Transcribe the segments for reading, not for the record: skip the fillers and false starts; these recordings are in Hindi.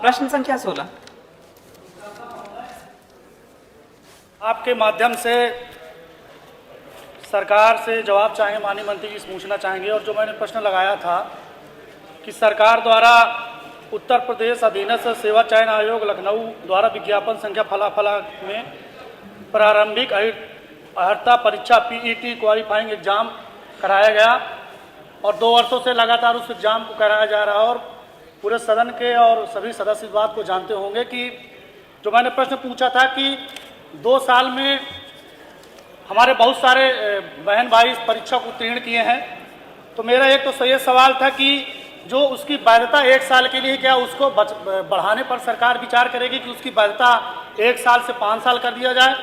प्रश्न संख्या 16। आपके माध्यम से सरकार से जवाब चाहेंगे, माननीय मंत्री जी से पूछना चाहेंगे। और जो मैंने प्रश्न लगाया था कि सरकार द्वारा उत्तर प्रदेश अधीनस्थ सेवा चयन आयोग लखनऊ द्वारा विज्ञापन संख्या फला में प्रारंभिक अर्हता परीक्षा पीईटी क्वालिफाइंग एग्जाम कराया गया और 2 वर्षों से लगातार उस एग्जाम को कराया जा रहा है। और पूरे सदन के और सभी सदस्य इस बात को जानते होंगे कि जो मैंने प्रश्न पूछा था कि 2 साल में हमारे बहुत सारे बहन भाई इस परीक्षा को उत्तीर्ण किए हैं, तो मेरा एक तो ये सवाल था कि जो उसकी वैधता 1 साल के लिए, क्या उसको बढ़ाने पर सरकार विचार करेगी कि उसकी वैधता 1 साल से 5 साल कर दिया जाए।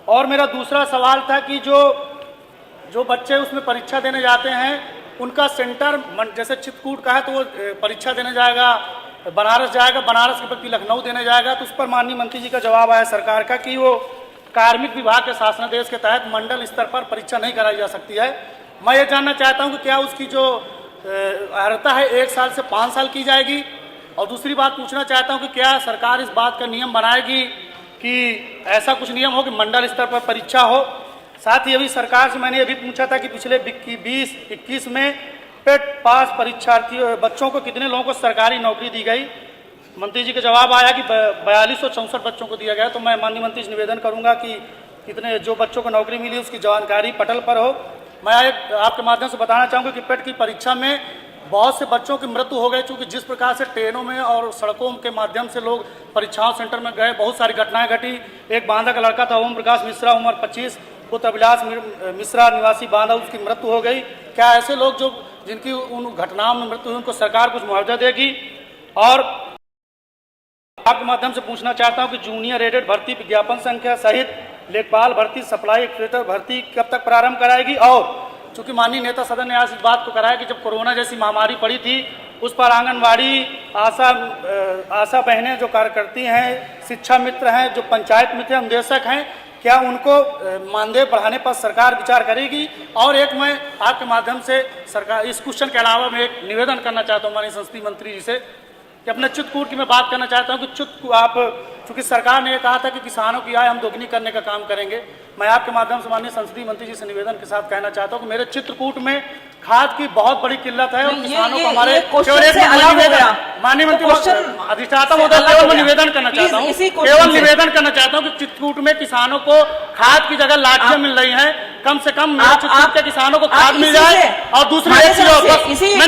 और मेरा दूसरा सवाल था कि जो बच्चे उसमें परीक्षा देने जाते हैं उनका सेंटर जैसे चित्रकूट का है तो वो परीक्षा देने जाएगा बनारस जाएगा, बनारस के प्रति लखनऊ देने जाएगा, तो उस पर माननीय मंत्री जी का जवाब आया सरकार का कि वो कार्मिक विभाग के शासनादेश के तहत मंडल स्तर पर परीक्षा नहीं कराई जा सकती है। मैं ये जानना चाहता हूँ कि क्या उसकी जो अर्हता है 1 साल से 5 साल की जाएगी। और दूसरी बात पूछना चाहता हूँ कि क्या सरकार इस बात का नियम बनाएगी कि ऐसा कुछ नियम हो कि मंडल स्तर पर परीक्षा हो। साथ ही अभी सरकार से मैंने अभी पूछा था कि पिछले 20-21 में पेट पास परीक्षार्थियों बच्चों को कितने लोगों को सरकारी नौकरी दी गई। मंत्री जी का जवाब आया कि 4264 बच्चों को दिया गया। तो मैं माननीय मंत्री से निवेदन करूंगा कि कितने जो बच्चों को नौकरी मिली उसकी जानकारी पटल पर हो। मैं आपके माध्यम से बताना चाहूँगा कि पेट की परीक्षा में बहुत से बच्चों की मृत्यु हो गई, क्योंकि जिस प्रकार से ट्रेनों में और सड़कों के माध्यम से लोग परीक्षाओं सेंटर में गए, बहुत सारी घटनाएं घटी। एक बांदा का लड़का था ओम प्रकाश मिश्रा, उम्र 25, पुत्र अभिलाष मिश्रा निवासी बांदा, उसकी मृत्यु हो गई। क्या ऐसे लोग जो जिनकी उन घटनाओं में मृत्यु हुई उनको सरकार कुछ मुआवजा देगी। और आपके माध्यम से पूछना चाहता हूं कि जूनियर एडेड भर्ती विज्ञापन संख्या सहित लेखपाल भर्ती, सप्लाई एक्सपेक्टर भर्ती कब तक प्रारंभ कराएगी। और चूंकि माननीय नेता सदन ने आज इस बात को कराया कि जब कोरोना जैसी महामारी पड़ी थी उस पर आंगनबाड़ी आशा बहनें जो कार्य करती हैं, शिक्षा मित्र हैं, जो पंचायत मित्र अनुदेशक हैं, क्या उनको मानदेय बढ़ाने पर सरकार विचार करेगी। और एक मैं आपके माध्यम से सरकार इस क्वेश्चन के अलावा मैं एक निवेदन करना चाहता हूँ माननीय संसदीय मंत्री जी से कि अपने चित्रकूट की मैं बात करना चाहता हूँ कि आप चूंकि सरकार ने कहा था कि किसानों की आय हम दोगुनी करने का काम करेंगे। मैं आपके माध्यम से माननीय संसदीय मंत्री जी से निवेदन के साथ कहना चाहता हूँ कि मेरे चित्रकूट में खाद की बहुत बड़ी किल्लत है और किसानों को हमारे माननीय मंत्री अधिष्ठाता महोदय केवल मैं निवेदन करना चाहता हूँ कि चित्रकूट में किसानों को खाद की जगह लाठियां मिल रही हैं, कम से कम चित्रकूट के किसानों को खाद मिल जाए। और दूसरी